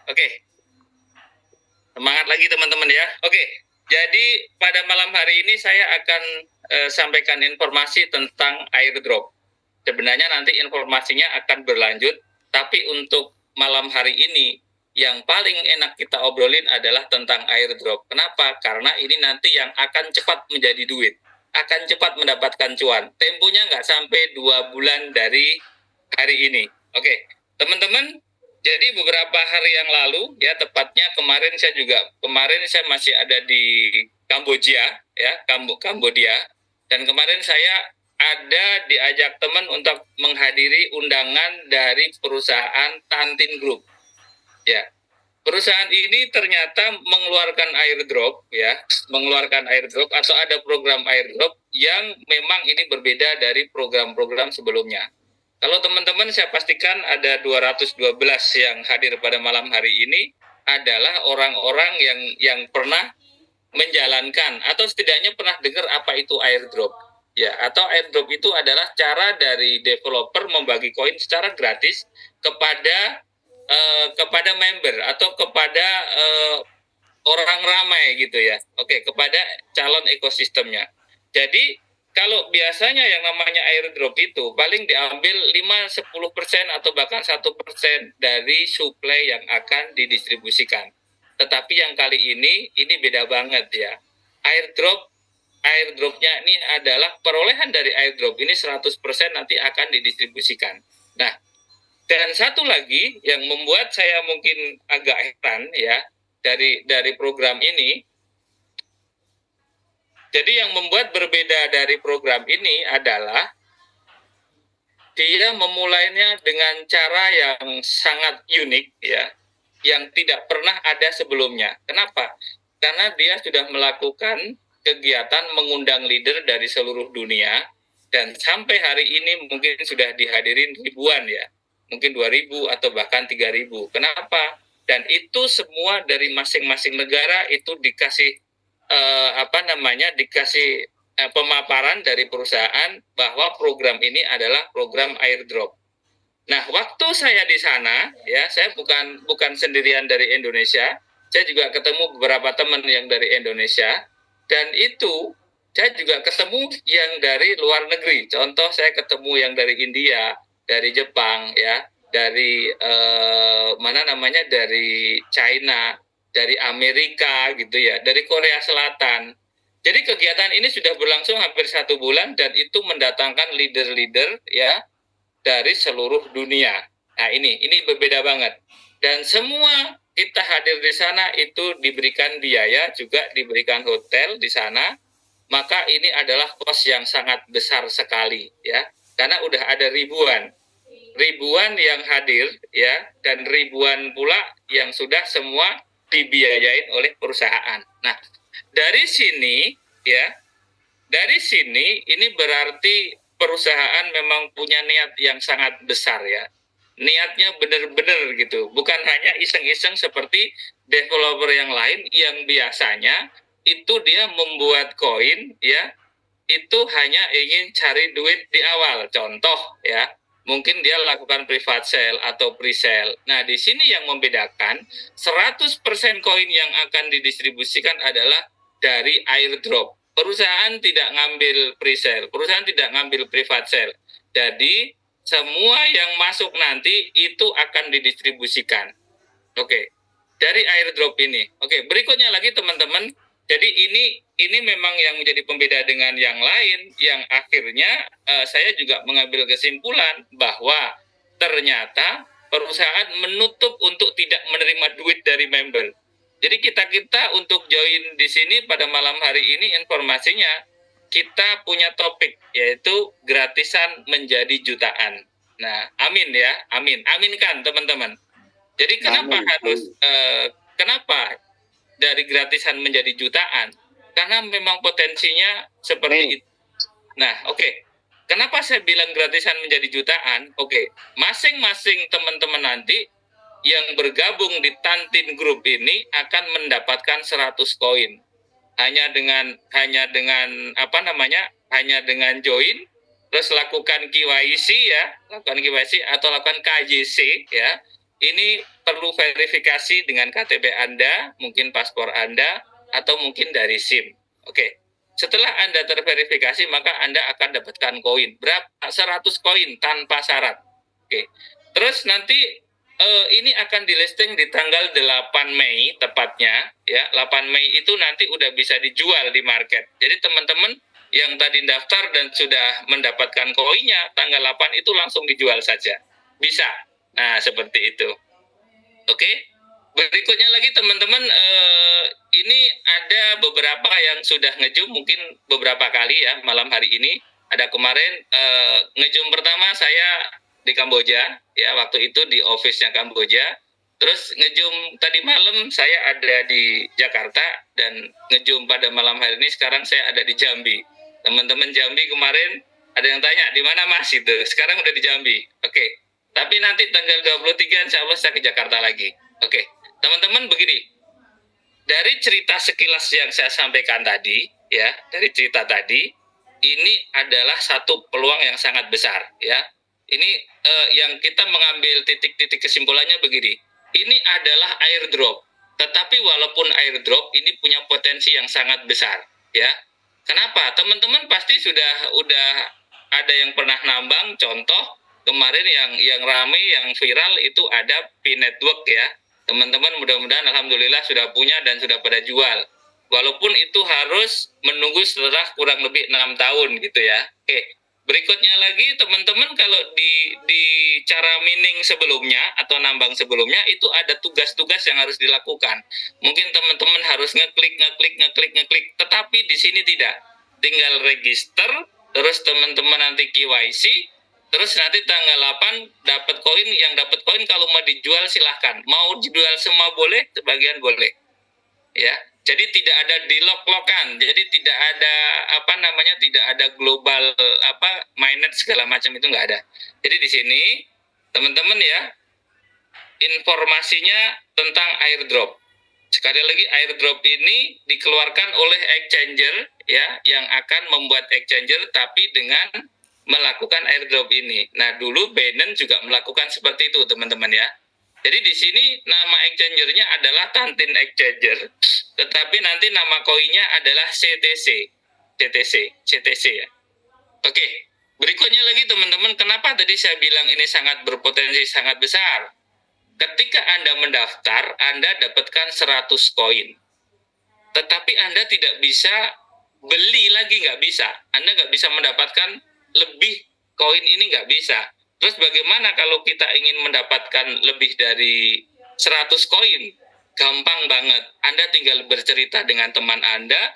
Oke, semangat lagi teman-teman ya. Oke, jadi pada malam hari ini saya akan sampaikan informasi tentang airdrop. Sebenarnya nanti informasinya akan berlanjut, tapi untuk malam hari ini yang paling enak kita obrolin adalah tentang airdrop. Kenapa? Karena ini nanti yang akan cepat menjadi duit, akan cepat mendapatkan cuan. Temponya nggak sampai 2 bulan dari hari ini. Oke, teman-teman, jadi beberapa hari yang lalu, ya tepatnya kemarin saya masih ada di Kamboja, ya Kambodia, dan kemarin saya ada diajak teman untuk menghadiri undangan dari perusahaan Tantin Group. Ya, perusahaan ini ternyata mengeluarkan airdrop atau ada program airdrop yang memang ini berbeda dari program-program sebelumnya. Kalau teman-teman saya pastikan ada 212 yang hadir pada malam hari ini adalah orang-orang yang pernah menjalankan atau setidaknya pernah dengar apa itu airdrop. Ya, atau airdrop itu adalah cara dari developer membagi koin secara gratis kepada member atau kepada orang ramai gitu ya. Oke, kepada calon ekosistemnya. Jadi kalau biasanya yang namanya airdrop itu paling diambil 5-10% atau bahkan 1% dari supply yang akan didistribusikan. Tetapi yang kali ini beda banget ya. Airdropnya ini adalah perolehan dari airdrop ini 100% nanti akan didistribusikan. Nah, dan satu lagi yang membuat saya mungkin agak heran ya dari program ini. Jadi yang membuat berbeda dari program ini adalah dia memulainya dengan cara yang sangat unik ya, yang tidak pernah ada sebelumnya. Kenapa? Karena dia sudah melakukan kegiatan mengundang leader dari seluruh dunia dan sampai hari ini mungkin sudah dihadirin ribuan ya. Mungkin 2.000 atau bahkan 3.000. Kenapa? Dan itu semua dari masing-masing negara itu dikasih dikasih pemaparan dari perusahaan bahwa program ini adalah program airdrop. Nah, waktu saya di sana, ya, saya bukan sendirian dari Indonesia. Saya juga ketemu beberapa teman yang dari Indonesia, dan itu saya juga ketemu yang dari luar negeri. Contoh, saya ketemu yang dari India, dari Jepang, ya, dari dari China, dari Amerika, gitu ya, dari Korea Selatan. Jadi kegiatan ini sudah berlangsung hampir 1 bulan dan itu mendatangkan leader-leader ya dari seluruh dunia. Nah ini berbeda banget. Dan semua kita hadir di sana itu diberikan biaya, juga diberikan hotel di sana. Maka ini adalah kos yang sangat besar sekali ya. Karena udah ada ribuan yang hadir ya, dan ribuan pula yang sudah semua dibiayain oleh perusahaan. Nah, dari sini ya, dari sini ini berarti perusahaan memang punya niat yang sangat besar ya. Niatnya benar-benar gitu, bukan hanya iseng-iseng seperti developer yang lain yang biasanya itu dia membuat koin ya, itu hanya ingin cari duit di awal. Contoh ya, mungkin dia lakukan private sale atau pre-sale. Nah, di sini yang membedakan 100% koin yang akan didistribusikan adalah dari airdrop. Perusahaan tidak ngambil pre-sale, perusahaan tidak ngambil private sale. Jadi, semua yang masuk nanti itu akan didistribusikan. Oke, dari airdrop ini. Oke, berikutnya lagi teman-teman. Jadi ini memang yang menjadi pembeda dengan yang lain, yang akhirnya saya juga mengambil kesimpulan bahwa ternyata perusahaan menutup untuk tidak menerima duit dari member. Jadi kita untuk join di sini pada malam hari ini informasinya kita punya topik yaitu gratisan menjadi jutaan. Nah, amin ya, amin, aminkan teman-teman. Jadi kenapa dari gratisan menjadi jutaan? Karena memang potensinya seperti itu. Nah, oke. Kenapa saya bilang gratisan menjadi jutaan? Oke, masing-masing teman-teman nanti yang bergabung di Tantin Group ini akan mendapatkan 100 koin. Hanya dengan join, terus lakukan KYC ya, atau lakukan KJC ya. ini perlu verifikasi dengan KTP Anda, mungkin paspor Anda, atau mungkin dari SIM. Oke. Setelah Anda terverifikasi, maka Anda akan dapatkan koin. Berapa? 100 koin tanpa syarat. Oke. Terus nanti ini akan di listing di tanggal 8 Mei tepatnya, ya. 8 Mei itu nanti udah bisa dijual di market. Jadi teman-teman yang tadi daftar dan sudah mendapatkan koinnya tanggal 8 itu langsung dijual saja. Bisa. Nah, seperti itu. Oke. Berikutnya lagi teman-teman, ini ada beberapa yang sudah ngejum mungkin beberapa kali ya malam hari ini. Ada kemarin ngejum pertama saya di Kamboja, ya waktu itu di office-nya Kamboja. Terus ngejum tadi malam saya ada di Jakarta, dan ngejum pada malam hari ini sekarang saya ada di Jambi. Teman-teman Jambi kemarin ada yang tanya di mana Mas itu. Sekarang udah di Jambi. Oke. Tapi nanti tanggal 23 insya Allah saya ke Jakarta lagi. Oke. Teman-teman begini, dari cerita sekilas yang saya sampaikan tadi, ya, dari cerita tadi, ini adalah satu peluang yang sangat besar, ya. Ini yang kita mengambil titik-titik kesimpulannya begini, ini adalah airdrop, tetapi walaupun airdrop ini punya potensi yang sangat besar, ya. Kenapa? Teman-teman pasti udah ada yang pernah nambang, contoh kemarin yang rame, yang viral itu ada P-Network, ya. Teman-teman mudah-mudahan alhamdulillah sudah punya dan sudah pada jual. Walaupun itu harus menunggu setelah kurang lebih 6 tahun gitu ya. Oke. Berikutnya lagi teman-teman, kalau di cara mining sebelumnya atau nambang sebelumnya itu ada tugas-tugas yang harus dilakukan. Mungkin teman-teman harus ngeklik. Tetapi di sini tidak. Tinggal register, terus teman-teman nanti KYC, terus nanti tanggal 8 dapat koin. Yang dapat koin kalau mau dijual silahkan. Mau dijual semua boleh, sebagian boleh. Ya, jadi tidak ada dilok-lokan. Jadi tidak ada tidak ada global mainnet segala macam, itu nggak ada. Jadi di sini teman-teman ya, informasinya tentang airdrop. Sekali lagi, airdrop ini dikeluarkan oleh exchanger, ya, yang akan membuat exchanger tapi dengan melakukan airdrop ini. Nah, dulu Binance juga melakukan seperti itu, teman-teman ya. Jadi di sini nama exchangernya adalah Tantin Exchanger, tetapi nanti nama koinnya adalah CTC ya. Oke, berikutnya lagi teman-teman, kenapa tadi saya bilang ini sangat berpotensi sangat besar? Ketika Anda mendaftar, Anda dapatkan 100 koin. Tetapi Anda tidak bisa beli lagi, nggak bisa. Anda nggak bisa mendapatkan lebih koin ini, nggak bisa. Terus bagaimana kalau kita ingin mendapatkan lebih dari 100 koin? Gampang banget. Anda tinggal bercerita dengan teman Anda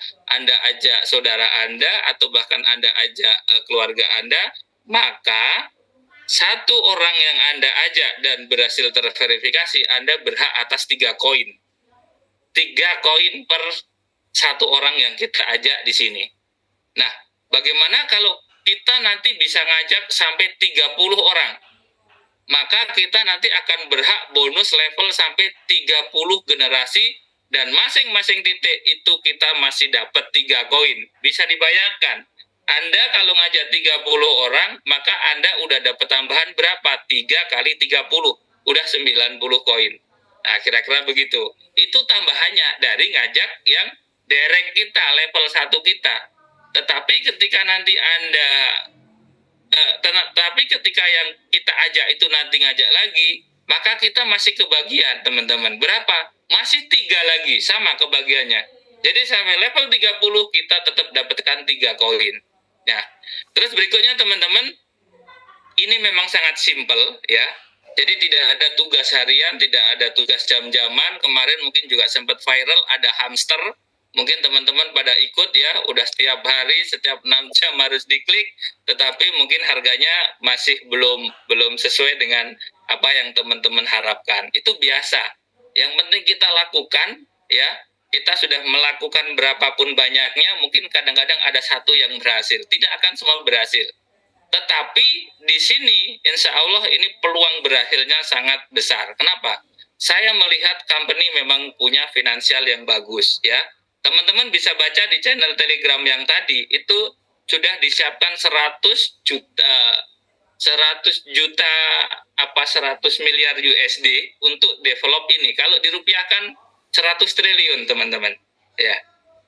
ajak saudara Anda, atau bahkan Anda ajak keluarga Anda, maka satu orang yang Anda ajak dan berhasil terverifikasi, Anda berhak atas 3 koin. 3 koin per satu orang yang kita ajak di sini. Nah, bagaimana kalau kita nanti bisa ngajak sampai 30 orang? Maka kita nanti akan berhak bonus level sampai 30 generasi, dan masing-masing titik itu kita masih dapat 3 koin. Bisa dibayangkan, Anda kalau ngajak 30 orang, maka Anda udah dapat tambahan berapa? 3 kali 30, udah 90 koin. Nah, kira-kira begitu. Itu tambahannya dari ngajak yang direct kita, level 1 kita. Tetapi ketika nanti Anda tapi ketika yang kita ajak itu nanti ngajak lagi, maka kita masih kebagian, teman-teman. Berapa? Masih 3 lagi, sama kebagiannya. Jadi sampai level 30 kita tetap dapatkan 3 koin. Nah, terus berikutnya teman-teman, ini memang sangat simple ya. Jadi tidak ada tugas harian, tidak ada tugas jam-jaman. Kemarin mungkin juga sempat viral, ada hamster. Mungkin teman-teman pada ikut ya, udah setiap hari, setiap 6 jam harus diklik, tetapi mungkin harganya masih belum sesuai dengan apa yang teman-teman harapkan. Itu biasa. Yang penting kita lakukan ya. Kita sudah melakukan berapapun banyaknya, mungkin kadang-kadang ada satu yang berhasil. Tidak akan semua berhasil. Tetapi di sini insya Allah ini peluang berhasilnya sangat besar. Kenapa? Saya melihat company memang punya finansial yang bagus ya. Teman-teman bisa baca di channel Telegram yang tadi, itu sudah disiapkan 100 juta 100 juta 100 miliar USD untuk develop ini. Kalau dirupiahkan 100 triliun, teman-teman. Ya.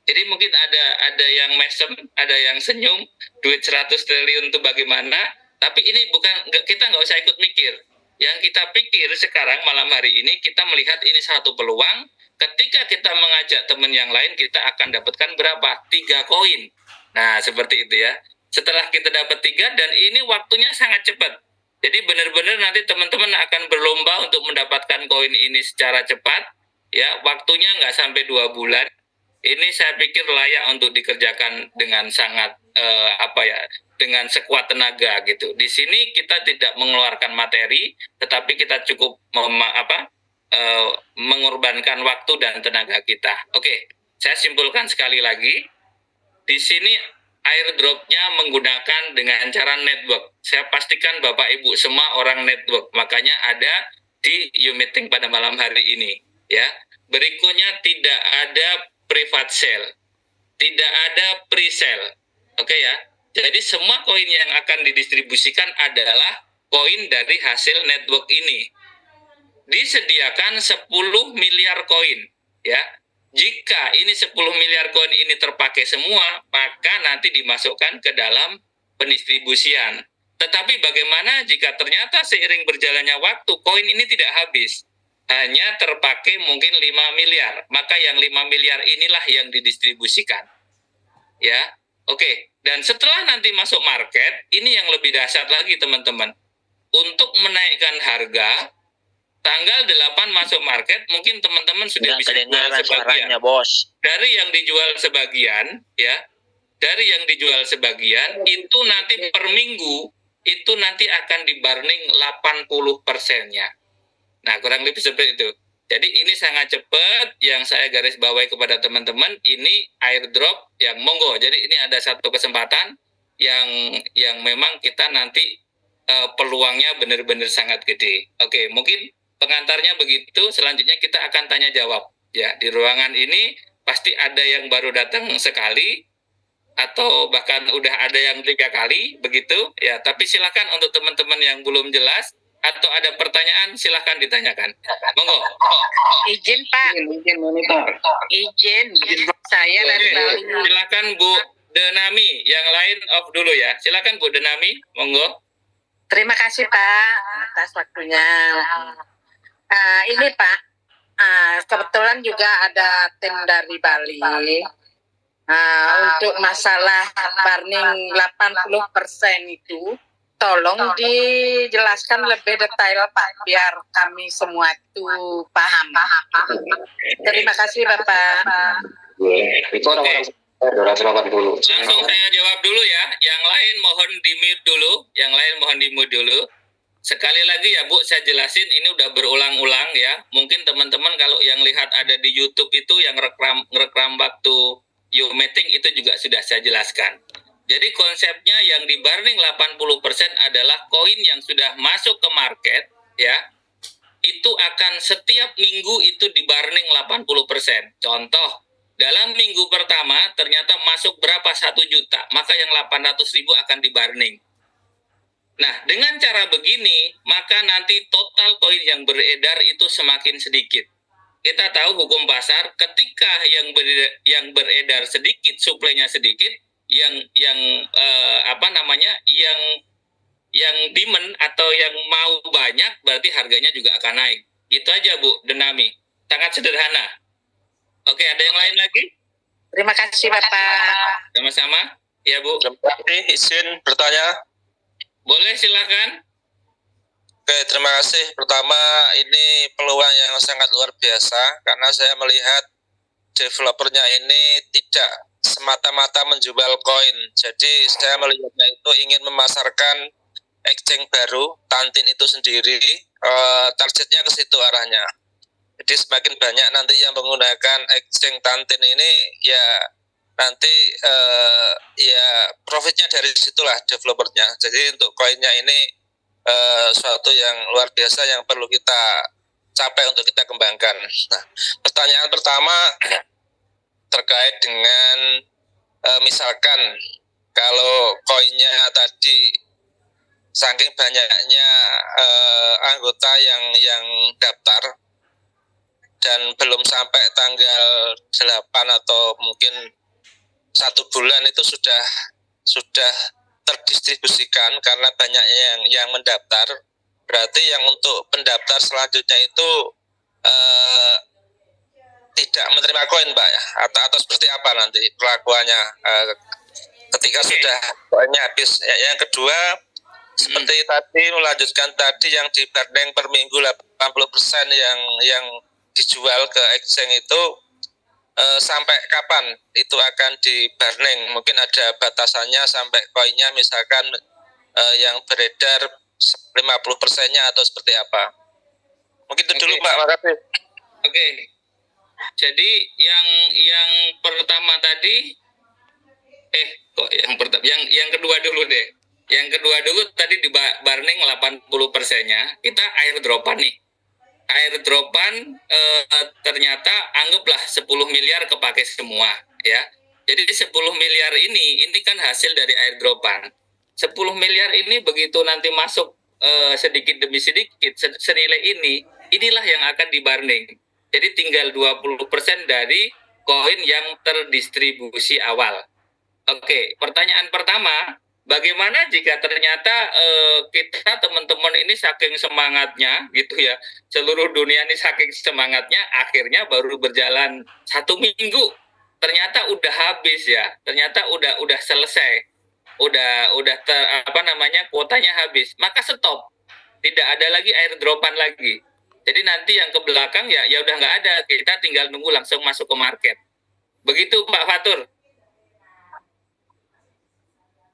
Jadi mungkin ada yang mesem, ada yang senyum, duit 100 triliun itu bagaimana, tapi ini kita nggak usah ikut mikir. Yang kita pikir sekarang malam hari ini, kita melihat ini satu peluang, ketika kita mengajak teman yang lain, kita akan dapatkan berapa? 3 koin. Nah, seperti itu ya. Setelah kita dapat 3, dan ini waktunya sangat cepat. Jadi benar-benar nanti teman-teman akan berlomba untuk mendapatkan koin ini secara cepat. Ya, waktunya nggak sampai 2 bulan. Ini saya pikir layak untuk dikerjakan dengan sangat dengan sekuat tenaga gitu. Di sini kita tidak mengeluarkan materi, tetapi kita cukup mengorbankan waktu dan tenaga kita. Oke, saya simpulkan sekali lagi. Di sini airdropnya menggunakan dengan cara network. Saya pastikan Bapak Ibu semua orang network, makanya ada di YouMeeting pada malam hari ini. Ya, berikutnya tidak ada private sale, tidak ada pre-sale. Oke ya. Jadi semua koin yang akan didistribusikan adalah koin dari hasil network ini. Disediakan 10 miliar koin, ya. Jika ini 10 miliar koin ini terpakai semua, maka nanti dimasukkan ke dalam pendistribusian. Tetapi bagaimana jika ternyata seiring berjalannya waktu koin ini tidak habis? Hanya terpakai mungkin 5 miliar, maka yang 5 miliar inilah yang didistribusikan. Ya, oke. Dan setelah nanti masuk market, ini yang lebih dahsyat lagi teman-teman. Untuk menaikkan harga, tanggal 8 masuk market, mungkin teman-teman sudah bisa jual sebagian. Bos. Dari yang dijual sebagian, ya, dari yang dijual sebagian, itu nanti per minggu, itu nanti akan dibarning 80%-nya. Nah, kurang lebih seperti itu. Jadi ini sangat cepat, yang saya garis bawahi kepada teman-teman, ini airdrop yang monggo. Jadi ini ada satu kesempatan yang memang kita nanti peluangnya benar-benar sangat gede. Oke, mungkin pengantarnya begitu, selanjutnya kita akan tanya jawab. Ya, di ruangan ini pasti ada yang baru datang sekali, atau bahkan udah ada yang 3 kali, begitu. Ya, tapi silakan untuk teman-teman yang belum jelas, atau ada pertanyaan, silahkan ditanyakan. Monggo. Izin Pak. Izin monitor. Izin. Saya dari Bali. Silakan Bu Denami. Yang lain off dulu ya. Silakan Bu Denami. Monggo. Terima kasih Pak atas waktunya. Ini Pak, kebetulan juga ada tim dari Bali. Untuk masalah burning 80% itu, tolong dijelaskan lebih detail Pak, biar kami semua itu paham. Terima kasih Bapak. Itu orang-orang 280. Langsung saya jawab dulu ya. Yang lain mohon di-mute dulu. Yang lain mohon di-mute dulu. Sekali lagi ya Bu, saya jelasin, ini udah berulang-ulang ya. Mungkin teman-teman kalau yang lihat ada di YouTube itu yang ngerekam waktu YouMeeting itu juga sudah saya jelaskan. Jadi konsepnya yang di burning 80% adalah koin yang sudah masuk ke market, ya, itu akan setiap minggu itu di burning 80%. Contoh, dalam minggu pertama ternyata masuk berapa? 1 juta, maka yang 800.000 akan di burning. Nah, dengan cara begini, maka nanti total koin yang beredar itu semakin sedikit. Kita tahu hukum pasar, ketika yang beredar sedikit, suplainya sedikit, yang demand atau yang mau banyak, berarti harganya juga akan naik. Gitu aja Bu Denami, sangat sederhana. Oke, ada yang lain lagi? Terima kasih Bapak. Sama-sama. Ya Bu. Terima kasih, izin bertanya. Boleh, silakan. Oke, terima kasih. Pertama, ini peluang yang sangat luar biasa karena saya melihat developernya ini tidak semata-mata menjual koin. Jadi saya melihatnya itu ingin memasarkan exchange baru, Tantin itu sendiri, targetnya ke situ arahnya. Jadi semakin banyak nanti yang menggunakan exchange Tantin ini, ya nanti ya profitnya dari situlah developernya. Jadi untuk koinnya ini suatu yang luar biasa yang perlu kita capai untuk kita kembangkan. Nah, pertanyaan pertama terkait dengan misalkan kalau koinnya tadi saking banyaknya anggota yang daftar dan belum sampai tanggal 8 atau mungkin 1 bulan itu sudah terdistribusikan karena banyaknya yang mendaftar. Berarti yang untuk pendaftar selanjutnya itu tidak menerima koin, Pak, ya? Atau seperti apa nanti perlakuannya ketika sudah koinnya habis? Yang kedua, seperti tadi melanjutkan tadi yang di barning per minggu 80% yang dijual ke exchange itu sampai kapan itu akan di barning? Mungkin ada batasannya sampai koinnya misalkan yang beredar 50%-nya atau seperti apa? Mungkin itu dulu, Pak. Makasih. Oke. Jadi yang pertama tadi yang kedua dulu deh. Yang kedua dulu tadi di barning 80%-nya kita airdropan nih. Airdropan ternyata anggaplah 10 miliar kepake semua ya. Jadi 10 miliar ini kan hasil dari airdropan. 10 miliar ini begitu nanti masuk sedikit demi sedikit senilai inilah yang akan dibarning. Jadi tinggal 20% dari koin yang terdistribusi awal. Oke, pertanyaan pertama, bagaimana jika ternyata kita teman-teman ini saking semangatnya gitu ya, seluruh dunia ini saking semangatnya, akhirnya baru berjalan 1 minggu, ternyata udah habis ya, ternyata udah selesai, udah kuotanya habis, maka stop, tidak ada lagi airdropan lagi. Jadi nanti yang ke belakang ya udah nggak ada, kita tinggal nunggu langsung masuk ke market. Begitu Pak Fatur.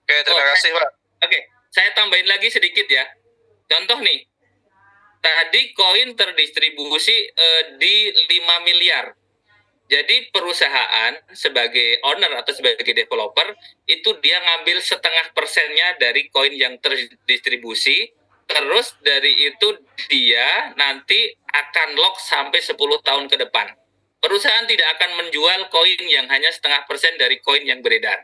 Oke, terima kasih, Pak. Oke, saya tambahin lagi sedikit ya. Contoh nih, tadi koin terdistribusi di 5 miliar. Jadi perusahaan sebagai owner atau sebagai developer itu dia ngambil 0,5% dari koin yang terdistribusi. Terus dari itu dia nanti akan lock sampai 10 tahun ke depan. Perusahaan tidak akan menjual koin yang hanya 0,5% dari koin yang beredar.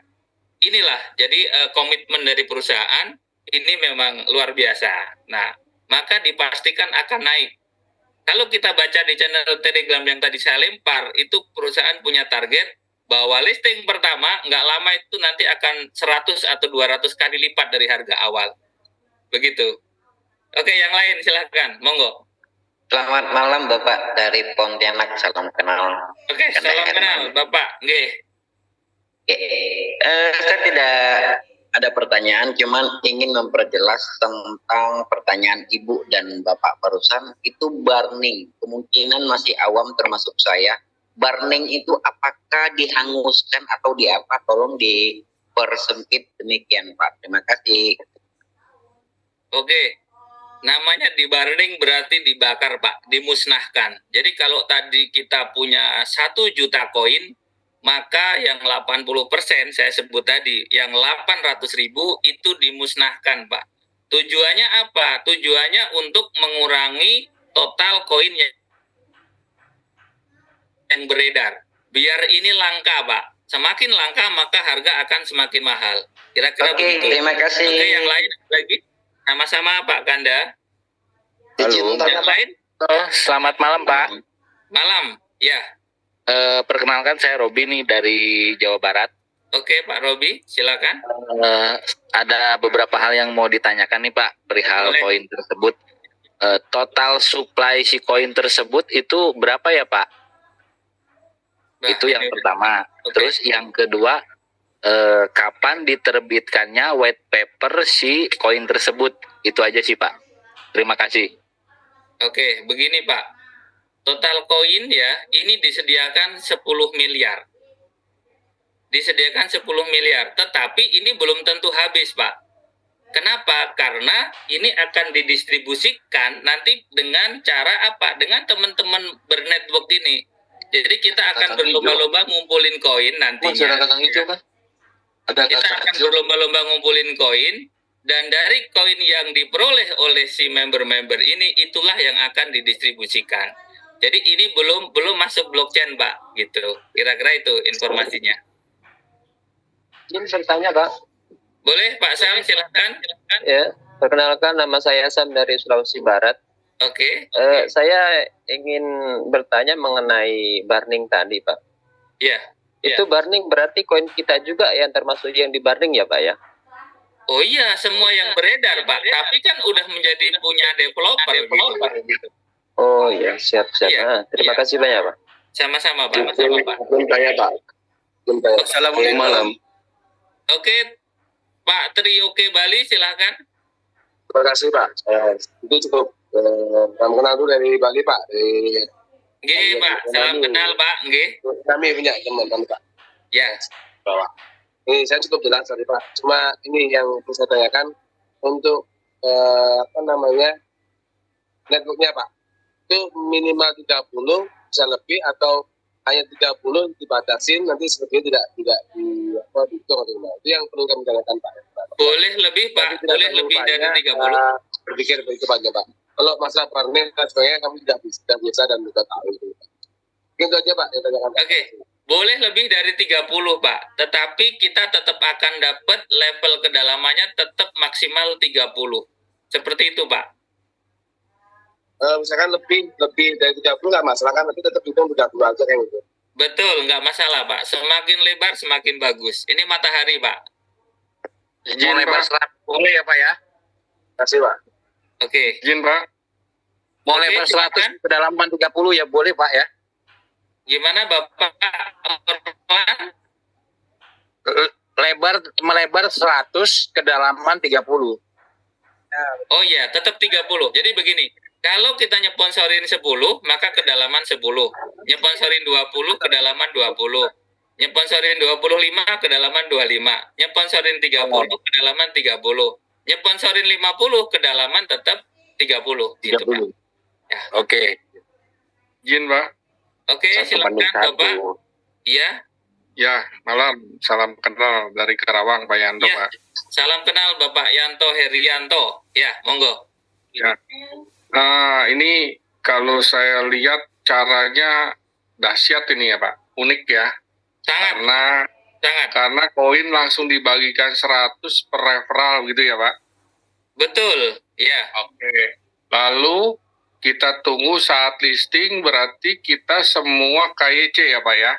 Inilah jadi komitmen dari perusahaan ini memang luar biasa. Nah, maka dipastikan akan naik. Kalau kita baca di channel Telegram yang tadi saya lempar, itu perusahaan punya target bahwa listing pertama nggak lama itu nanti akan 100 atau 200 kali lipat dari harga awal. Begitu. Oke, yang lain silahkan, monggo. Selamat malam Bapak dari Pontianak, salam kenal. Oke, salam kenal Bapak. Nggih. Saya tidak ada pertanyaan, cuman ingin memperjelas tentang pertanyaan Ibu dan Bapak barusan. Itu barning, kemungkinan masih awam termasuk saya. Barning itu apakah dihanguskan atau di apa? Tolong dipersempit demikian Pak. Terima kasih. Oke. Namanya dibarning berarti dibakar Pak, dimusnahkan. Jadi kalau tadi kita punya 1 juta koin, maka yang 80% saya sebut tadi, yang 800.000 itu dimusnahkan Pak. Tujuannya apa? Tujuannya untuk mengurangi total koin yang beredar. Biar ini langka Pak. Semakin langka maka harga akan semakin mahal. Kira-kira begitu. Oke, terima kasih. Oke, yang lain lagi? Sama-sama Pak Kanda. Halo. Yang lain? Selamat malam Pak. Malam, ya. Perkenalkan saya Robi nih dari Jawa Barat. Oke Pak Robi, silakan. Ada beberapa hal yang mau ditanyakan nih Pak perihal Boleh. koin tersebut. Total supply si koin tersebut itu berapa ya Pak? Itu yang pertama. Oke. Terus yang kedua, kapan diterbitkannya white paper si koin tersebut? Itu aja sih Pak. Terima kasih. Oke, begini Pak. Total koin ya, ini disediakan 10 miliar. Disediakan 10 miliar, tetapi ini belum tentu habis Pak. Kenapa? Karena ini akan didistribusikan nanti dengan cara apa? Dengan teman-teman bernetwork ini. Jadi kita akan berlomba-lomba ngumpulin koin nantinya. Kita akan berlomba-lomba ngumpulin koin, dan dari koin yang diperoleh oleh si member-member ini, itulah yang akan didistribusikan. Jadi ini belum masuk blockchain Pak, gitu. Kira-kira itu informasinya. Ini saya tanya Pak. Boleh Pak Sam, silakan. Ya, Perkenalkan, nama saya Sam dari Sulawesi Barat. Oke. Saya ingin bertanya mengenai burning tadi, Pak. Ya. Itu burning berarti koin kita juga yang termasuk yang di burning ya, Pak ya? Oh iya, semua yang beredar, Pak. Tapi kan udah menjadi punya developer gitu. Oh iya, siap. Iya, Terima iya. kasih banyak, Pak. Sama-sama, Pak. Mungkin tanya, Pak. Assalamualaikum. Malam. Oke, Pak Tri Oke Bali, silahkan. Terima kasih, Pak. Itu cukup. Salam kenal dulu dari Bali, Pak. Nggih, Pak. Salam kenal, Pak. Nggih. Kami punya teman-teman, Pak. Ya. Bawah. Ini saya cukup jelas tadi, Pak. Cuma ini yang saya tanyakan untuk networknya, Pak. Itu minimal 30 bisa lebih atau hanya 30 dibatasin nanti sebetulnya tidak dihitung atau gimana. Itu yang perlu kami tanyakan, Pak. Boleh lebih, Pak. Tapi tidak Boleh terlalu lebih dari banyak, 30. berpikir begitu aja, Pak. Kalau masalah burning dan sebagainya kami tidak biasa dan juga tahu itu. Mungkin itu aja, Pak, yang tanyakan. Oke. Boleh lebih dari 30, Pak. Tetapi kita tetap akan dapat level kedalamannya tetap maksimal 30. Seperti itu, Pak. Misalkan lebih dari 30 nggak masalah kan, tapi tetap hitung 30 aja kayak gitu. Betul, nggak masalah, Pak. Semakin lebar, semakin bagus. Ini matahari, Pak. Mau lebar 100 boleh ya, Pak ya? Terima kasih, Pak. Oke. Izin, Pak. Mau Oke, lebar 100 silakan. kedalaman 30 ya boleh, Pak ya? Gimana, Bapak? Melebar 100 kedalaman 30. Oh iya, tetap 30. Jadi begini, kalau kita nyponsorin 10, maka kedalaman 10. Nyponsorin 20, kedalaman 20. Nyponsorin 25, kedalaman 25. Nyponsorin 30, kedalaman 30. Nyponsorin 50, kedalaman tetap 30. Gitu, Pak. Ya. Oke. Izin, Pak. Oke, silakan, Bapak. Iya. Ya, malam. Salam kenal dari Karawang, Pak Yanto, Ya. Pak. Salam kenal Bapak Yanto Herianto. Ya, monggo. Ya. Ini kalau saya lihat caranya dahsyat ini ya, Pak. Unik ya. Sangat, sangat. Karena koin langsung dibagikan 100 per referral gitu ya, Pak. Betul, ya. Oke. Lalu kita tunggu saat listing, berarti kita semua KYC ya, Pak ya?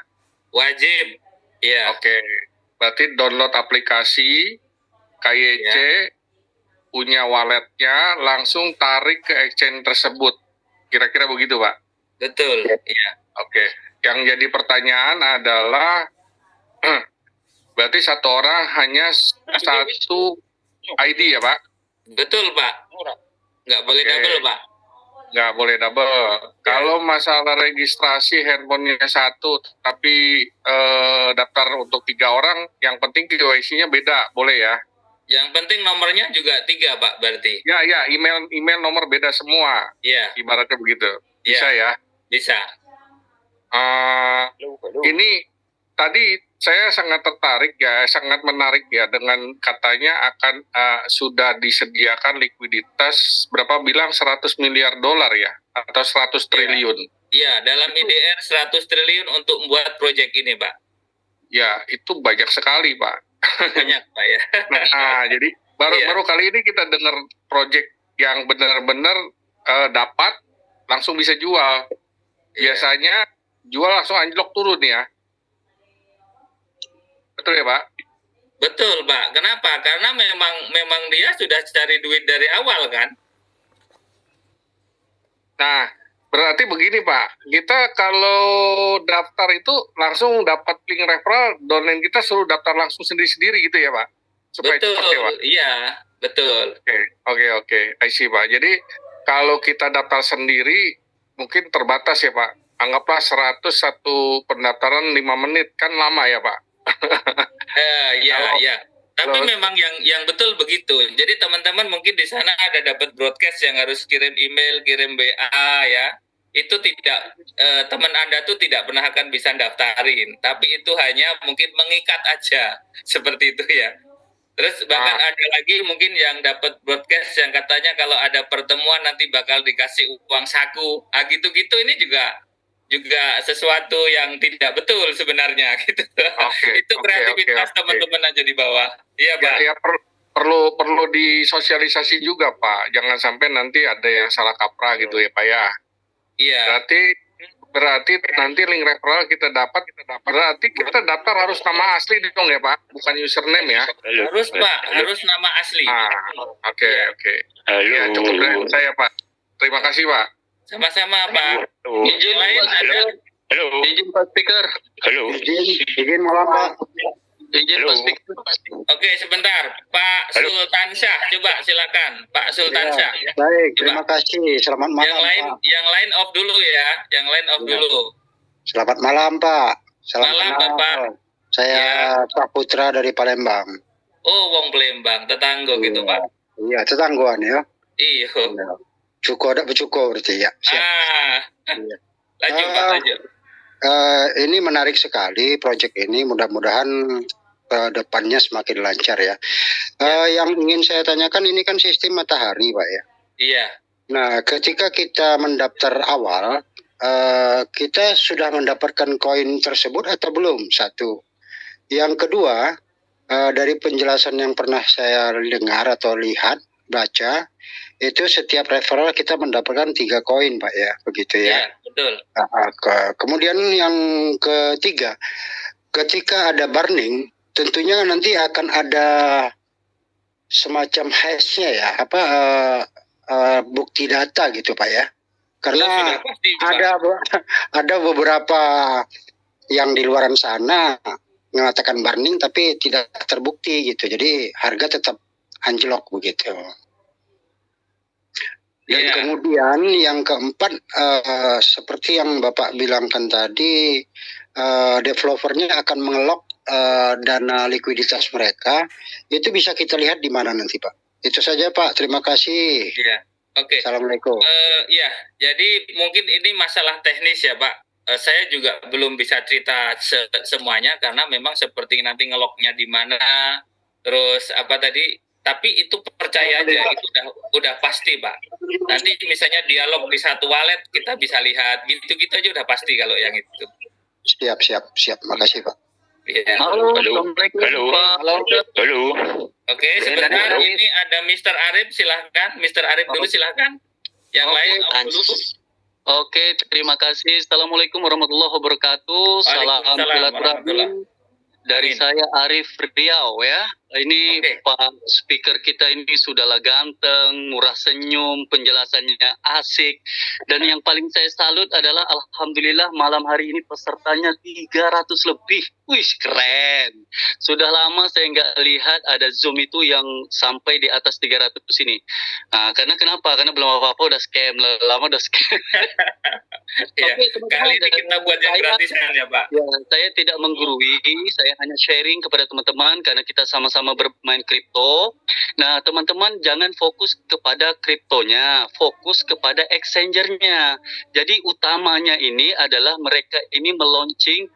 Wajib. Ya. Oke. Berarti download aplikasi, KYC, punya walletnya, langsung tarik ke exchange tersebut. Kira-kira begitu, Pak? Betul, ya. Oke. Yang jadi pertanyaan adalah, berarti satu orang hanya satu ID ya, Pak? Betul, Pak. Nggak boleh Oke. double, Pak. Nggak boleh double. Kalau masalah registrasi handphonenya satu, tapi daftar untuk 3 orang, yang penting KYC-nya beda, boleh ya? Yang penting nomornya juga 3, Pak, berarti. Ya, email nomor beda semua. Ya, Ibaratnya begitu. Bisa ya? bisa. Ini tadi saya sangat tertarik ya, sangat menarik ya dengan katanya akan sudah disediakan likuiditas berapa bilang 100 miliar dolar ya atau 100 triliun. Iya, dalam IDR 100 triliun untuk membuat proyek ini, Pak. Ya, itu banyak sekali, Pak. Banyak, Pak ya. Jadi baru kali ini kita dengar proyek yang benar-benar dapat langsung bisa jual. Biasanya jual langsung anjlok turun ya. Betul ya, Pak? Betul, Pak. Kenapa? Karena memang dia sudah cari duit dari awal kan. Nah, berarti begini, Pak. Kita kalau daftar itu langsung dapat link referral, downline kita suruh daftar langsung sendiri-sendiri gitu ya, Pak? Supaya Betul, cepat ya, Pak? iya, betul. Oke. I see, Pak. Jadi kalau kita daftar sendiri mungkin terbatas ya, Pak. Anggaplah 100 satu pendaftaran 5 menit, kan lama ya, Pak? Iya. Tapi memang yang betul begitu. Jadi teman-teman mungkin di sana ada dapat broadcast yang harus kirim email, kirim WA ya. Itu tidak teman Anda tuh tidak pernah akan bisa daftarin. Tapi itu hanya mungkin mengikat aja seperti itu ya. Terus bahkan ada lagi mungkin yang dapat broadcast yang katanya kalau ada pertemuan nanti bakal dikasih uang saku. Gitu-gitu ini juga sesuatu yang tidak betul sebenarnya gitu. Itu kreativitas teman-teman aja di bawah. Iya, Pak. perlu disosialisasi juga Pak. Jangan sampai nanti ada yang salah kaprah gitu ya Pak ya. Iya. Berarti nanti link referral kita dapat, berarti kita daftar harus nama asli dong ya Pak, bukan username ya. Harus Pak, harus nama asli. Oke. Ya, cukup dari saya Pak. Terima kasih Pak. Sama-sama Pak. Izin lain ada. Izin Pak Speaker. Izin malam Pak. Izin Pak Speaker. Oke, sebentar. Pak Sultansyah, coba silakan. Pak Sultansyah. Baik, terima kasih. Selamat malam Yang lain off dulu ya. Yang lain off dulu. Selamat malam Pak. Malam Bapak. Saya Pak Putra dari Palembang. Oh, wong Palembang, tetangga gitu Pak. Iya, tetangguan ya. Iya. Cukup ada bercukup berarti ya. Siap. Lanjut Pak, lanjut. Ini menarik sekali proyek ini. Mudah-mudahan depannya semakin lancar ya. Yang ingin saya tanyakan ini kan sistem matahari Pak ya. Iya. Nah, ketika kita mendaftar awal, kita sudah mendapatkan koin tersebut atau belum? Satu. Yang kedua, dari penjelasan yang pernah saya dengar atau lihat, baca, itu setiap referral kita mendapatkan 3 koin Pak ya, begitu ya? Iya, betul. Kemudian yang ketiga, ketika ada burning, tentunya nanti akan ada semacam hash-nya ya, bukti data gitu Pak ya. Karena ada beberapa yang di luaran sana mengatakan burning tapi tidak terbukti gitu. Jadi harga tetap anjlok begitu. Dan kemudian yang keempat, seperti yang Bapak bilangkan tadi, developernya akan mengelok dana likuiditas mereka. Itu bisa kita lihat di mana nanti Pak? Itu saja Pak, terima kasih. Iya, oke. Assalamualaikum. Ya, jadi mungkin ini masalah teknis ya Pak. Saya juga belum bisa cerita semuanya karena memang seperti nanti ngeloknya di mana, terus apa tadi. Tapi itu percaya aja, itu udah pasti Pak. Nanti misalnya dialog di satu wallet kita bisa lihat, gitu-gitu aja udah pasti kalau yang itu. Siap. Makasih Pak. Ya. Halo. Oke, sebentar ini ada Mr. Arif, silahkan. Mr. Arif dulu silahkan. Yang lain dulu. Oke, terima kasih. Assalamualaikum warahmatullahi wabarakatuh. Salam silaturahmi dari saya Arif Riau ya. Ini Pak Speaker kita ini sudahlah ganteng, murah senyum, penjelasannya asik. Dan yang paling saya salut adalah alhamdulillah malam hari ini pesertanya 300 lebih. Wih, keren. Sudah lama saya nggak lihat ada Zoom itu yang sampai di atas 300 ini. Nah, karena kenapa? Karena belum apa-apa udah scam, lama udah scam. Ya, kali ini kita buat yang gratisan ya Pak. Ya, saya tidak menggurui, saya hanya sharing kepada teman-teman karena kita sama-sama bermain kripto. Nah, teman-teman jangan fokus kepada kriptonya, fokus kepada exchanger-nya. Jadi utamanya ini adalah mereka ini meluncing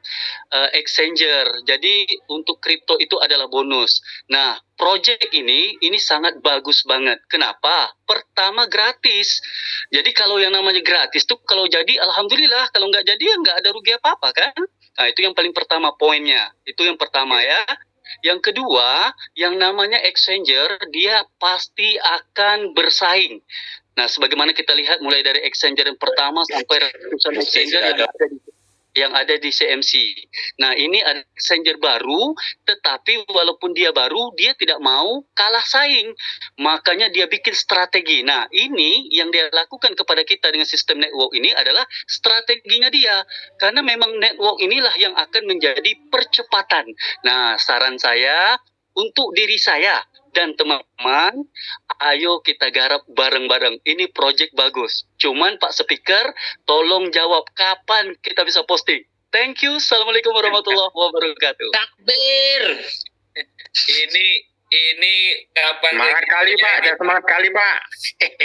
exchanger. Jadi untuk kripto itu adalah bonus. Nah, project ini sangat bagus banget. Kenapa? Pertama gratis. Jadi kalau yang namanya gratis tuh kalau jadi alhamdulillah, kalau nggak jadi ya nggak ada rugi apa-apa kan. Nah, itu yang paling pertama poinnya. Itu yang pertama ya. Yang kedua, yang namanya exchanger, dia pasti akan bersaing. Nah, sebagaimana kita lihat mulai dari exchanger yang pertama sampai ratusan exchanger yang ada di CMC. Nah, ini ada exchanger baru, tetapi walaupun dia baru, dia tidak mau kalah saing. Makanya dia bikin strategi. Nah, ini yang dia lakukan kepada kita dengan sistem network ini adalah strateginya dia. Karena memang network inilah yang akan menjadi percepatan. Nah, saran saya untuk diri saya dan teman-teman, ayo kita garap bareng-bareng. Ini project bagus. Cuman Pak Speaker, tolong jawab kapan kita bisa posting. Thank you. Assalamualaikum warahmatullahi wabarakatuh. Takbir. Ini kapan? Semangat kali Pak.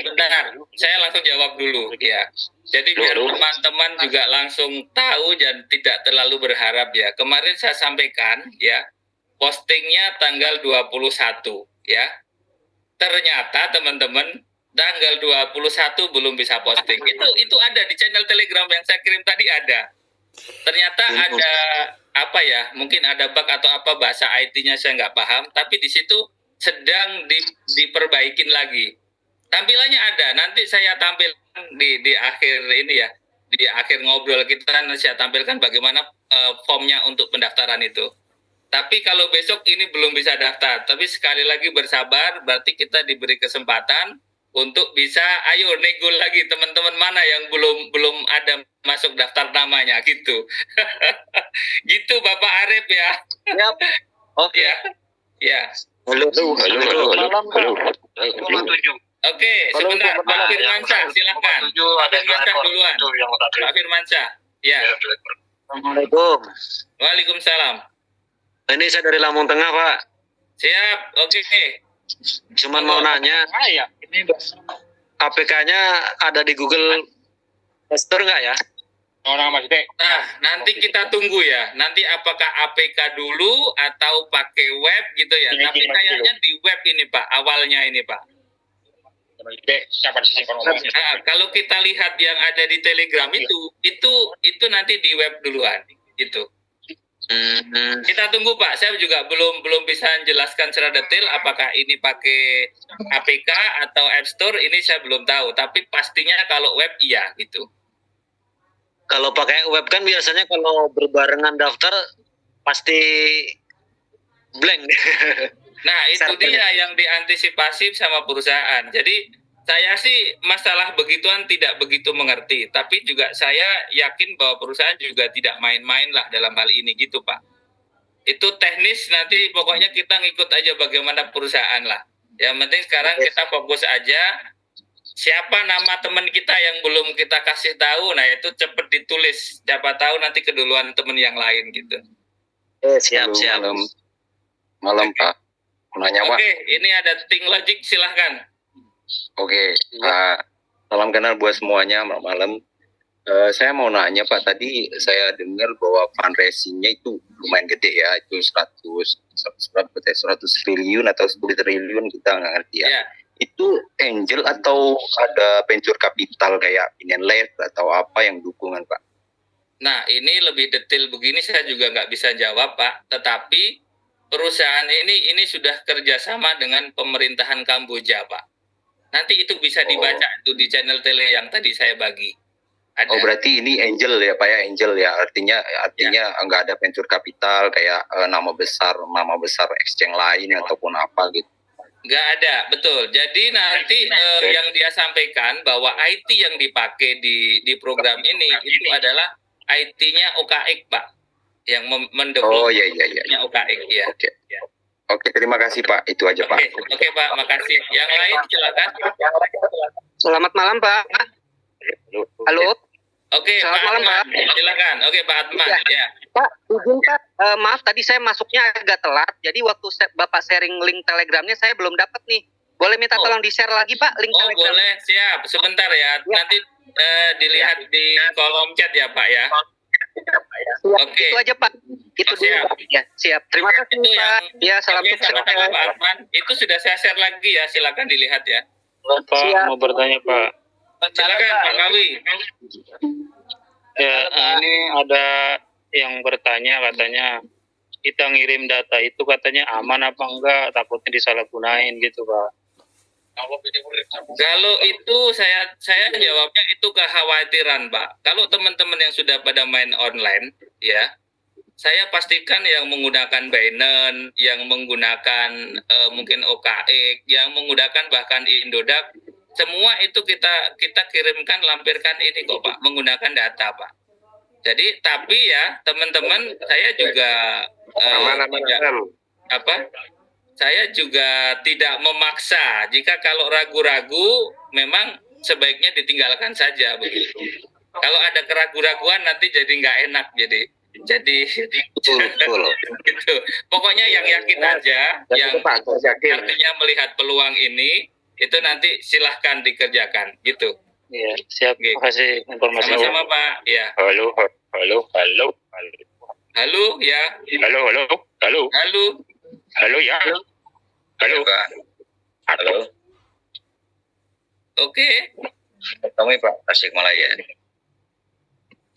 Bentar, saya langsung jawab dulu ya. Jadi biar teman-teman juga langsung tahu dan tidak terlalu berharap ya. Kemarin saya sampaikan ya, postingnya tanggal 21 ya. Ternyata teman-teman tanggal 21 belum bisa posting. Itu ada di channel Telegram yang saya kirim tadi ada. Ternyata ada apa ya? Mungkin ada bug atau apa bahasa IT-nya saya nggak paham. Tapi di situ sedang diperbaikin lagi. Tampilannya ada, nanti saya tampilkan di akhir ini ya, di akhir ngobrol kita saya tampilkan bagaimana formnya untuk pendaftaran itu. Tapi kalau besok ini belum bisa daftar, tapi sekali lagi bersabar, berarti kita diberi kesempatan untuk bisa, ayo nego lagi teman-teman mana yang belum ada masuk daftar namanya gitu. Gitu Bapak Arif ya. Siap. Oke. Ya. Ya. Halo. Oke, sebentar Pak Firmansyah, silakan. Pak Firmansyah duluan. Pak Firmansyah. Ya. Assalamualaikum. Waalaikumsalam. Ini saya dari Lampung Tengah, Pak. Siap. Oke. Cuman mau nanya, APK-nya ada di Google Store nggak ya? Nah, nanti kita tunggu ya. Nanti apakah APK dulu atau pakai web gitu ya. Tapi kayaknya di web ini Pak, awalnya ini Pak. Nah, kalau kita lihat yang ada di Telegram itu nanti di web duluan gitu. Kita tunggu Pak, saya juga belum bisa menjelaskan secara detail apakah ini pakai APK atau App Store, ini saya belum tahu. Tapi pastinya kalau web iya gitu. Kalau pakai web kan biasanya kalau berbarengan daftar pasti blank. Nah, itu dia yang diantisipasi sama perusahaan. Jadi saya sih masalah begituan tidak begitu mengerti, tapi juga saya yakin bahwa perusahaan juga tidak main-main lah dalam hal ini gitu Pak. Itu teknis, nanti pokoknya kita ngikut aja bagaimana perusahaan lah. Yang penting sekarang kita fokus aja, siapa nama teman kita yang belum kita kasih tahu, nah itu cepet ditulis, siapa tahu nanti keduluan teman yang lain gitu. Siap. Malam Pak. Nanya Pak. Oke, ini ada Think Logic, silahkan. Oke, salam kenal buat semuanya, malam. Saya mau nanya Pak, tadi saya dengar bahwa fundraising-nya itu lumayan gede ya, itu 100 triliun atau 10 triliun, kita nggak ngerti ya. Ya. Itu angel atau ada venture capital kayak Pinenlight atau apa yang dukungan Pak? Nah, ini lebih detail begini saya juga nggak bisa jawab Pak, tetapi perusahaan ini sudah kerjasama dengan pemerintahan Kamboja Pak. Nanti itu bisa dibaca itu di channel tele yang tadi saya bagi. Ada. Oh berarti ini angel ya Pak ya, angel ya, artinya nggak ada venture capital kayak nama besar exchange lain ataupun apa gitu. Nggak ada, betul. Jadi nanti yang dia sampaikan bahwa IT yang dipakai di program ini itu adalah IT-nya OKX Pak, yang mendevelop OKX ya. Oke, terima kasih Pak. Itu aja Pak. Oke Pak, makasih. Yang lain silakan. Selamat malam Pak. Halo. Oke, Selamat malam Pak. Silakan. Oke Pak Atman. Ya. Pak, izin Pak. Maaf tadi saya masuknya agak telat. Jadi waktu Bapak sharing link Telegramnya saya belum dapat nih. Boleh minta tolong di-share lagi Pak link Telegram? Boleh, siap. Sebentar ya. Nanti dilihat di kolom chat ya Pak ya. Oke. Itu aja Pak. Itu dulu Pak. Ya, siap. Terima kasih Pak. Ya, salam sukses. Pak Atman. Itu sudah saya share lagi ya. Silakan dilihat ya. Pak, mau bertanya Pak. Silakan Pak Kawi. Ya, ini ada yang bertanya katanya kita ngirim data itu katanya aman apa enggak, takutnya disalahgunain gitu Pak. Kalau itu saya jawabnya itu kekhawatiran Pak. Kalau teman-teman yang sudah pada main online ya, saya pastikan yang menggunakan Binance, yang menggunakan mungkin OKX, yang menggunakan bahkan Indodax, semua itu kita kirimkan, lampirkan ini kok Pak, menggunakan data Pak. Jadi tapi ya teman-teman, saya juga saya juga tidak memaksa. Jika kalau ragu-ragu, memang sebaiknya ditinggalkan saja begitu. Kalau ada keraguan-raguan nanti jadi nggak enak, jadi betul. Gitu. Pokoknya yang yakin aja, yang artinya melihat peluang ini, itu nanti silahkan dikerjakan, gitu. Iya, siap. Terima kasih informasi. Sama-sama Pak. Ya. Halo ya. Halo ya. Halo. Oke. Tommy Pak, Tasikmalaya.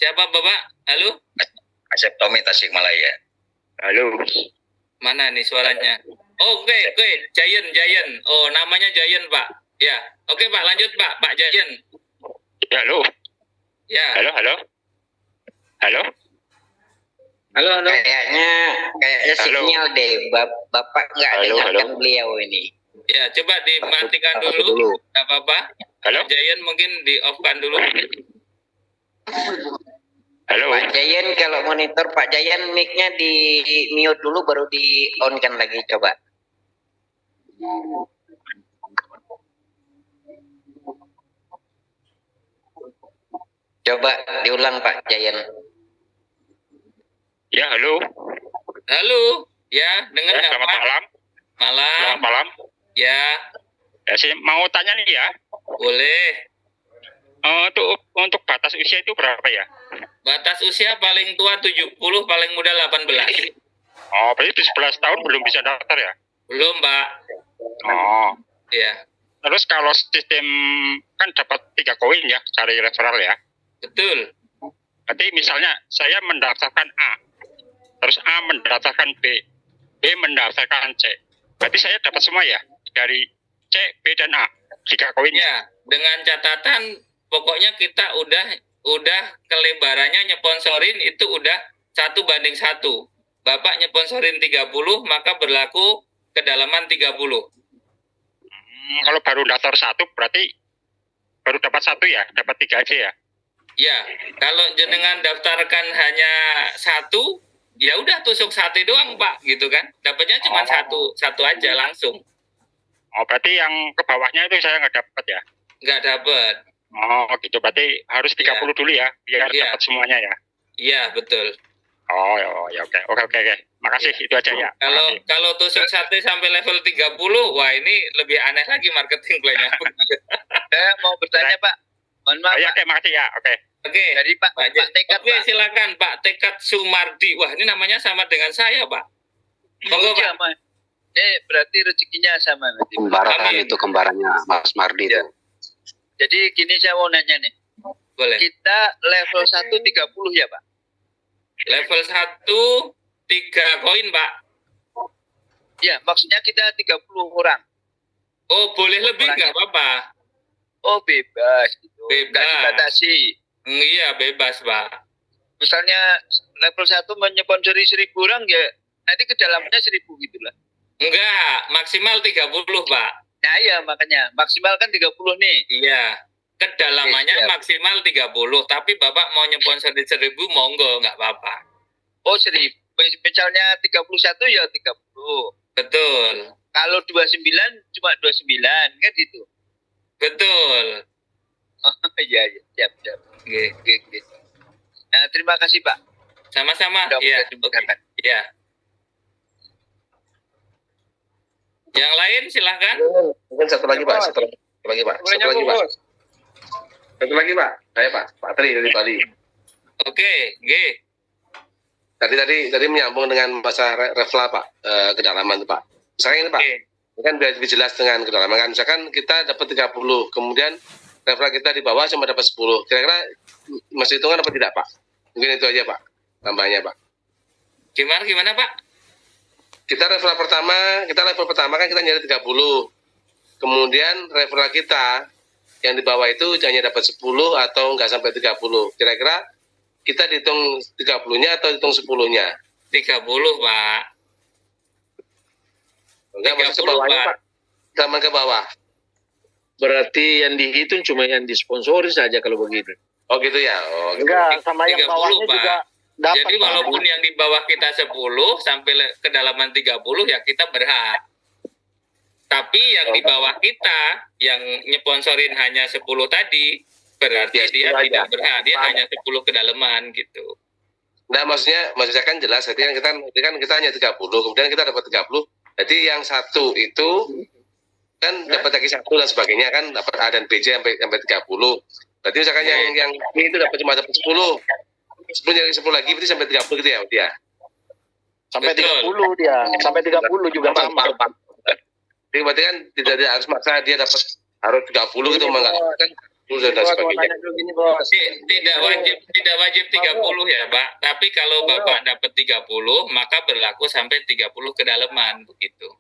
Siapa Bapak? Halo? Asep Tommy, Tasikmalaya. Halo. Mana nih suaranya? Oke, Giant. Oh, namanya Giant, Pak. Ya, oke Pak, lanjut Pak Giant. Ya, halo. Ya. Halo. Halo. Kayaknya sinyal deh, Bapak nggak dengarkan beliau ini. Ya, coba dimatikan dulu. Nggak apa-apa. Halo. Pak Giant mungkin di-off-kan dulu. Halo. Pak Jayan, kalau monitor Pak Jayan mic-nya di mute dulu baru di-on-kan lagi, coba. Coba diulang Pak Jayan. Ya, halo. Halo. Ya, dengar nggak Selamat Pak? malam. Selamat malam. Ya. Saya mau tanya nih ya. Boleh. Untuk batas usia itu berapa ya? Batas usia paling tua 70, paling muda 18. Oh, berarti 11 tahun belum bisa daftar ya? Belum, Pak. Oh. Iya. Terus kalau sistem kan dapat 3 koin ya, cari referral ya? Betul. Berarti misalnya saya mendaftarkan A, terus A mendaftarkan B mendaftarkan C. Berarti saya dapat semua ya? Dari C, B, dan A. 3 koinnya. Ya, dengan catatan pokoknya kita udah kelebarannya nyeponsorin itu udah 1:1. Bapak nyeponsorin 30, maka berlaku kedalaman 30. Kalau baru daftar 1 berarti baru dapat 1 ya? Dapat 3 aja ya? Ya, kalau jenengan daftarkan hanya 1, ya udah tusuk sate doang Pak, gitu kan? Dapatnya cuma satu aja langsung. Oh, berarti yang ke bawahnya itu saya nggak dapat ya? Nggak dapat. Oh, gitu. Berarti harus 30 dulu ya, biar dapat semuanya ya? Iya, betul. Oh, ya oke. Makasih, itu aja ya. Kalau tusuk sate sampai level 30, wah ini lebih aneh lagi marketing plan-nya. Saya mau bertanya Pak. Mohon maaf. Oke, makasih ya. Oke. Jadi Pak Tekad. Oke, silakan Pak Tekad Sumardi. Wah, ini namanya sama dengan saya, Pak. Monggo, Pak. Ini berarti rezekinya sama nanti. Kembarannya Mas Mardi itu. Jadi gini saya mau nanya nih. Boleh. Kita level 1 30 ya, Pak? Level 1 3 koin, Pak. Ya, maksudnya kita 30 orang. Oh, boleh lebih nggak apa-apa. Oh, bebas gitu. Bebas. Nggak dibatasi. Iya, bebas, Pak. Misalnya level 1 menyponsori 1000 orang ya, nanti kedalamannya 1000 gitu lah. Enggak, maksimal 30, Pak. Nah iya makanya, maksimal kan 30 nih. Iya, kedalamannya maksimal 30, tapi Bapak mau nyponsori 1000, monggo, nggak apa-apa. Oh 1000, misalnya 31 ya 30. Betul. Kalau 29 cuma 29, kan gitu. Betul. Oh iya, siap. Oke. Nah, terima kasih Pak. Sama-sama. Iya. Iya. Yang lain silahkan. Mungkin satu lagi Pak. Satu lagi Pak. Saya Pak Tri dari Bali. Oke, G. Tadi menyambung dengan masalah refla Pak, kedalaman Pak. Misalkan ini Pak, ini kan biar lebih jelas dengan kedalaman kan. Misalkan kita dapat 30, kemudian refla kita di bawah cuma dapat 10. Kira-kira masih hitungan apa tidak Pak? Mungkin itu aja Pak, tambahnya Pak. Gimana Pak? Kita level pertama kan kita nyari 30. Kemudian referral kita yang di bawah itu hanya dapat 10 atau nggak sampai 30. Kira-kira kita dihitung 30-nya atau hitung 10-nya? 30, Pak. Enggak, masuk ke bawahnya, Pak. Zaman ke bawah. Berarti yang dihitung cuma yang disponsori saja kalau begitu. Oh gitu ya? Oh, gitu. Enggak, sama yang 30, bawahnya Pak. juga dapat. Jadi walaupun yang di bawah kita 10 sampai kedalaman 30 ya kita berhak. Tapi yang di bawah kita yang nyeponsorin hanya 10 tadi berarti dia tidak berhak, dia hanya 10 kedalaman gitu. Nah maksudnya kan jelas, jadi kan kita hanya 30, kemudian kita dapat 30. Jadi yang satu itu kan dapat lagi 1 dan sebagainya kan, dapat A dan B sampai 30. Berarti misalkan yang B itu cuma dapat 10 jadi 10 lagi berarti sampai 30 gitu ya dia. Sampai 30 dia, sampai 30 juga sama. Jadi berarti kan tidak harus maksa dia dapat harus 30 gitu kan dan sebagainya. Tidak wajib 30 ya Pak. Tapi kalau Bapak dapat 30 maka berlaku sampai 30 kedalaman begitu.